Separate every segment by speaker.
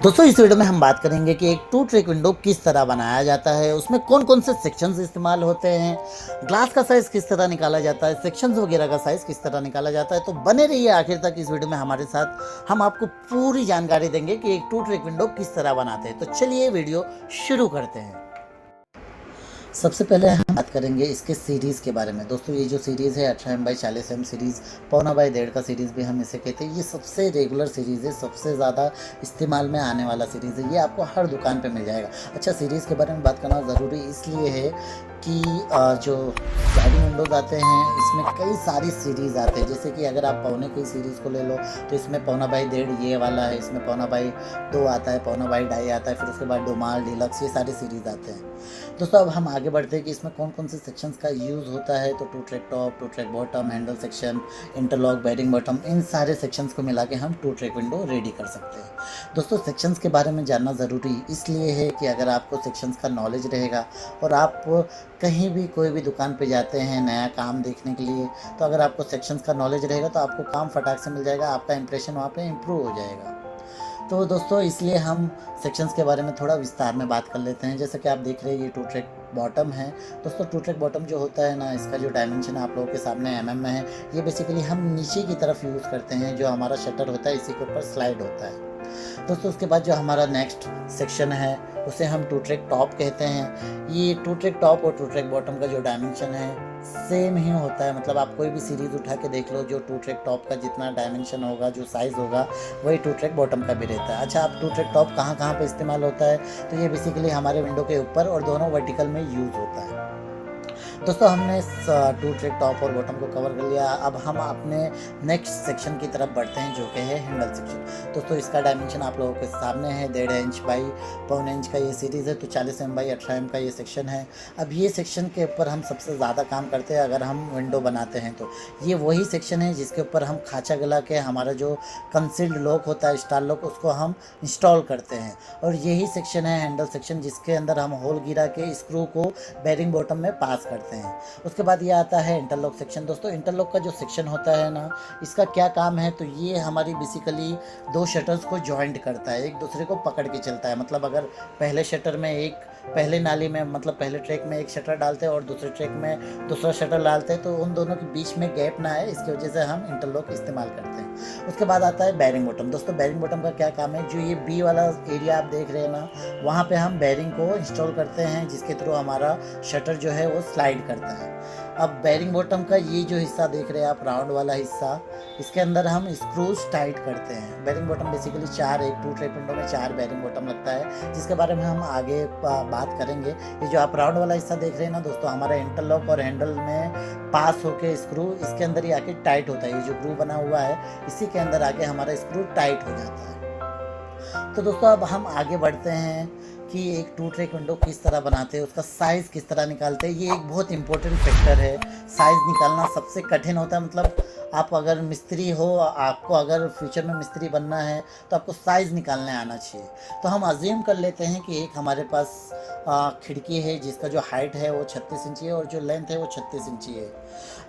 Speaker 1: दोस्तों इस वीडियो में हम बात करेंगे कि एक टू ट्रैक विंडो किस तरह बनाया जाता है, उसमें कौन-कौन से सेक्शंस इस्तेमाल होते हैं, ग्लास का साइज़ किस तरह निकाला जाता है, सेक्शंस वगैरह का साइज़ किस तरह निकाला जाता है। तो बने रहिए आखिर तक इस वीडियो में हमारे साथ। हम आपको पूरी जानकारी देंगे कि एक टू ट्रैक विंडो किस तरह बनाते हैं। तो चलिए वीडियो शुरू करते हैं। सबसे पहले हम बात करेंगे इसके सीरीज़ के बारे में। दोस्तों ये जो सीरीज़ है 18 x 40 सीरीज़, पौना बाई डेढ़ का सीरीज़ भी हम इसे कहते हैं। ये सबसे रेगुलर सीरीज़ है, सबसे ज़्यादा इस्तेमाल में आने वाला सीरीज़ है। ये आपको हर दुकान पे मिल जाएगा। अच्छा, सीरीज़ के बारे में बात करना ज़रूरी इसलिए है कि जो स्लाइडिंग विंडोज़ आते हैं इसमें कई सारी सीरीज़ आते हैं। जैसे कि अगर आप पौने की सीरीज़ को ले लो तो इसमें पौना बाई डेढ़ ये वाला है, इसमें पौना बाई 2 आता है, पौना बाई ढाई आता है, फिर उसके बाद डोमाल, डीलक्स, ये सारे सीरीज़ आते हैं। दोस्तों अब हम आगे बढ़ते हैं कि इसमें कौन-कौन से सेक्शंस का यूज़ होता है। तो two track top, two track bottom, handle section, interlock, bearing bottom, इन सारे सेक्शंस को मिला के हम टू ट्रैक विंडो रेडी कर सकते हैं। दोस्तों सेक्शंस के बारे में जानना ज़रूरी इसलिए है कि अगर आपको सेक्शंस का नॉलेज रहेगा और आप कहीं भी कोई भी दुकान पे जाते हैं नया काम देखने के लिए, तो अगर आपको सेक्शंस का नॉलेज रहेगा तो आपको काम फटाक से मिल जाएगा, आपका इंप्रेशन वहाँ पे इम्प्रूव हो जाएगा। तो दोस्तों इसलिए हम सेक्शंस के बारे में थोड़ा विस्तार में बात कर लेते हैं। जैसे कि आप देख रहे हैं ये टू ट्रैक बॉटम है। दोस्तों टू ट्रैक बॉटम जो होता है ना, इसका जो डायमेंशन आप लोगों के सामने में है, ये बेसिकली हम नीचे की तरफ यूज़ करते हैं। जो हमारा शटर होता है इसी के ऊपर स्लाइड होता है। दोस्तों उसके बाद जो हमारा नेक्स्ट सेक्शन है उसे हम टू ट्रैक टॉप कहते हैं। ये टू ट्रैक टॉप और टू ट्रैक बॉटम का जो डायमेंशन है सेम ही होता है। मतलब आप कोई भी सीरीज़ उठा के देख लो, जो टू ट्रैक टॉप का जितना डायमेंशन होगा, जो साइज़ होगा, वही टू ट्रैक बॉटम का भी रहता है। अच्छा, आप टू ट्रैक टॉप कहाँ पे इस्तेमाल होता है, तो ये बेसिकली हमारे विंडो के ऊपर और दोनों वर्टिकल में यूज़ होता है। दोस्तों हमने टू ट्रैक टॉप और बॉटम को कवर कर लिया। अब हम अपने नेक्स्ट सेक्शन की तरफ बढ़ते हैं जो कि है हैंडल सेक्शन। दोस्तों इसका डायमेंशन आप लोगों के सामने है, 1.5 इंच बाई पौने इंच का ये सीरीज़ है, तो 40 एम बाई 18 एम का ये सेक्शन है। अब ये सेक्शन के ऊपर हम सबसे ज़्यादा काम करते हैं अगर हम विंडो बनाते हैं तो। ये वही सेक्शन है जिसके ऊपर हम खाँचा गला के हमारा जो कंसील्ड लॉक होता है, स्टार लॉक, उसको हम इंस्टॉल करते हैं। और यही सेक्शन है हैंडल सेक्शन जिसके अंदर हम होल गिरा के स्क्रू को बेयरिंग बॉटम में पास करते हैं। उसके बाद ये आता है इंटरलॉक सेक्शन। दोस्तों इंटरलॉक का जो सेक्शन होता है ना, इसका क्या काम है, तो ये हमारी बेसिकली दो शटर्स को जॉइंट करता है, एक दूसरे को पकड़ के चलता है। मतलब अगर पहले शटर में एक, पहले नाली में, मतलब पहले ट्रैक में एक शटर डालते हैं और दूसरे ट्रैक में दूसरा शटर डालते हैं, तो उन दोनों के बीच में गैप ना आए, इसकी वजह से हम इंटरलॉक इस्तेमाल करते हैं। उसके बाद आता है बेयरिंग बॉटम। दोस्तों बेयरिंग बॉटम का क्या काम है, जो ये बी वाला एरिया आप देख रहे हैं ना, वहाँ पे हम बेयरिंग को इंस्टॉल करते हैं जिसके थ्रू हमारा शटर जो है वो स्लाइड करता है। अब बेयरिंग बॉटम का ये जो हिस्सा देख रहे हैं आप, राउंड वाला हिस्सा, इसके अंदर हम स्क्रूज टाइट करते हैं। बेयरिंग बॉटम बेसिकली एक टू ट्रैक विंडो में 4 बेयरिंग बॉटम लगता है, जिसके बारे में हम आगे बात करेंगे। ये जो आप राउंड वाला हिस्सा देख रहे हैं ना दोस्तों, हमारा इंटरलॉक और हैंडल में पास होके स्क्रू इसके अंदर ही आके टाइट होता है। ये जो ग्रू बना हुआ है इसी के अंदर आके हमारा स्क्रू टाइट हो जाता है। तो दोस्तों अब हम आगे बढ़ते हैं कि एक टू ट्रैक विंडो किस तरह बनाते हैं, उसका साइज़ किस तरह निकालते हैं। ये एक बहुत इंपॉर्टेंट फैक्टर है। साइज़ निकालना सबसे कठिन होता है। मतलब आप अगर मिस्त्री हो, आपको अगर फ्यूचर में मिस्त्री बनना है तो आपको साइज़ निकालने आना चाहिए। तो हम अज्यूम कर लेते हैं कि एक हमारे पास खिड़की है जिसका जो हाइट है वो 36 इंची है और जो लेंथ है वो 36 इंची है।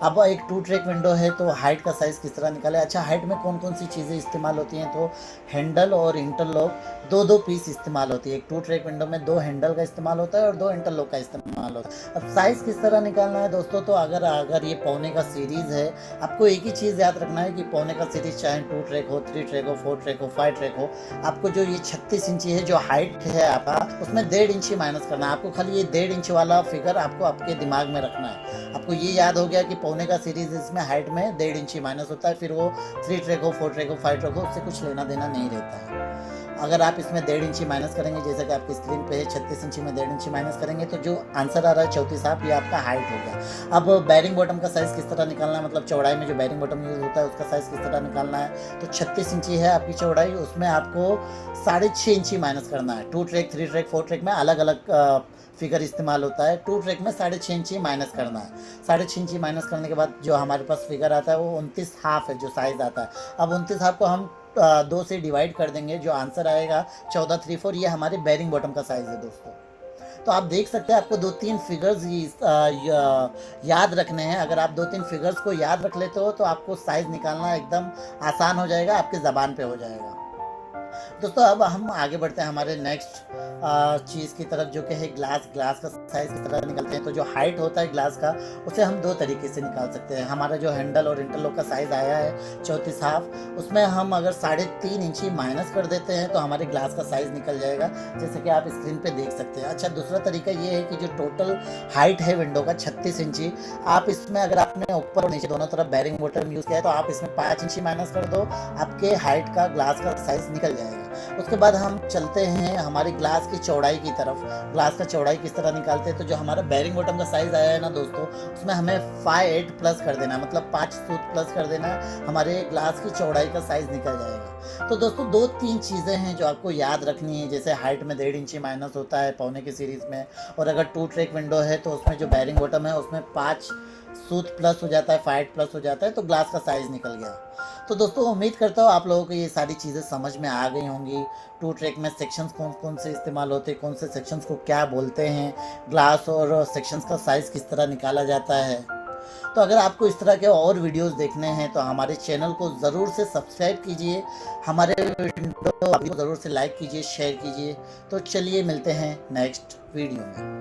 Speaker 1: अब एक टू ट्रैक विंडो है तो हाइट का साइज़ किस तरह निकालें। अच्छा, हाइट में कौन कौन सी चीज़ें इस्तेमाल होती हैं, तो हैंडल और इंटरलॉक दो पीस इस्तेमाल होती है। एक टू ट्रैक विंडो में 2 हैंडल का इस्तेमाल होता है और 2 इंटरलॉक का इस्तेमाल होता है। अब साइज़ किस तरह निकालना है दोस्तों, तो अगर ये पौने का सीरीज़ है, आपको एक ही चीज़ याद रखना है कि पौने का सीरीज़ चाहे 2 ट्रैक हो, 3 ट्रैक हो, 4 ट्रैक हो, 5 ट्रैक हो, आपको जो ये 36 इंची है जो हाइट है आपका, उसमें 1.5 इंची माइनस करना है। आपको खाली ये 1.5 इंच वाला फिगर आपको आपके दिमाग में रखना है। आपको ये याद हो गया कि पौने का सीरीज़ इसमें हाइट में 1.5 इंची माइनस होता है, फिर वो 3 ट्रैक हो, 4 ट्रैक हो, 5 ट्रैक हो, उससे कुछ लेना देना नहीं रहता है। अगर आप इसमें 1.5 इंची माइनस करेंगे, जैसा कि आपकी स्क्रीन पे है 36 इंची में 1.5 इंची माइनस करेंगे, तो जो आंसर आ रहा है 34 साहब, ये आपका हाइट हो गया। अब बेयरिंग बॉटम का साइज़ किस तरह निकालना है, मतलब चौड़ाई में जो बेयरिंग बॉटम यूज़ होता है उसका साइज़ किस तरह निकालना है, तो 36 इंची है आपकी चौड़ाई, उसमें आपको 6.5 इंची माइनस करना है। 2 ट्रैक, 3 ट्रैक, 4 ट्रैक में अलग अलग फिगर इस्तेमाल होता है। 2 ट्रैक में 6.5 इंची माइनस करना है। 6.5 इंची माइनस करने के बाद जो हमारे पास फिगर आता है वो 29 हाफ है, जो साइज़ आता है। अब 29 हाफ को हम 2 से डिवाइड कर देंगे, जो आंसर आएगा 1434, ये हमारे बेयरिंग बॉटम का साइज़ है दोस्तों। तो आप देख सकते हैं आपको 2-3 फिगर्स याद रखने हैं। अगर आप 2-3 फिगर्स को याद रख लेते हो तो आपको साइज़ निकालना एकदम आसान हो जाएगा, आपकी ज़बान पे हो जाएगा। दोस्तों अब हम आगे बढ़ते हैं हमारे नेक्स्ट चीज़ की तरफ, जो कि है ग्लास। ग्लास का साइज़ किस तरह निकालते हैं? तो जो हाइट होता है ग्लास का, उसे हम 2 तरीके से निकाल सकते हैं। हमारा जो हैंडल और इंटरलॉक का साइज़ आया है 34 हाफ, उसमें हम अगर 3.5 इंची माइनस कर देते हैं तो हमारे ग्लास का साइज़ निकल जाएगा, जैसे कि आप स्क्रीन पे देख सकते हैं। अच्छा, दूसरा तरीका ये है कि जो टोटल हाइट है विंडो का 36 इंची, आप इसमें अगर आपने ऊपर और नीचे दोनों तरफ बेरिंग बॉटम यूज़ किया है तो आप इसमें 5 इंची माइनस कर दो, आपके हाइट का ग्लास का साइज़ निकल जाएगा। उसके बाद हम चलते हैं हमारी ग्लास की चौड़ाई की तरफ। ग्लास का चौड़ाई किस तरह निकालते हैं? तो जो हमारा बेरिंग बॉटम का साइज़ आया है ना दोस्तों, उसमें हमें 5/8 प्लस कर देना है, मतलब 5 सूत प्लस कर देना है, हमारे ग्लास की चौड़ाई का साइज़ निकल जाएगा। तो दोस्तों 2-3 चीज़ें हैं जो आपको याद रखनी है, जैसे हाइट में 1.5 इंची माइनस होता है पौने की सीरीज़ में, और अगर 2 ट्रैक विंडो है तो उसमें जो बेरिंग बॉटम है उसमें 5 सूत प्लस हो जाता है, 5 प्लस हो जाता है, तो ग्लास का साइज़ निकल गया। तो दोस्तों उम्मीद करता हूँ आप लोगों को ये सारी चीज़ें समझ में आ गई होंगी। 2 ट्रैक में सेक्शंस कौन-कौन से इस्तेमाल होते हैं, कौन से सेक्शंस को क्या बोलते हैं, ग्लास और सेक्शंस का साइज़ किस तरह निकाला जाता है। तो अगर आपको इस तरह के और वीडियोज़ देखने हैं तो हमारे चैनल को ज़रूर से सब्सक्राइब कीजिए, हमारे वीडियो को ज़रूर से लाइक कीजिए, शेयर कीजिए। तो चलिए मिलते हैं नेक्स्ट वीडियो में।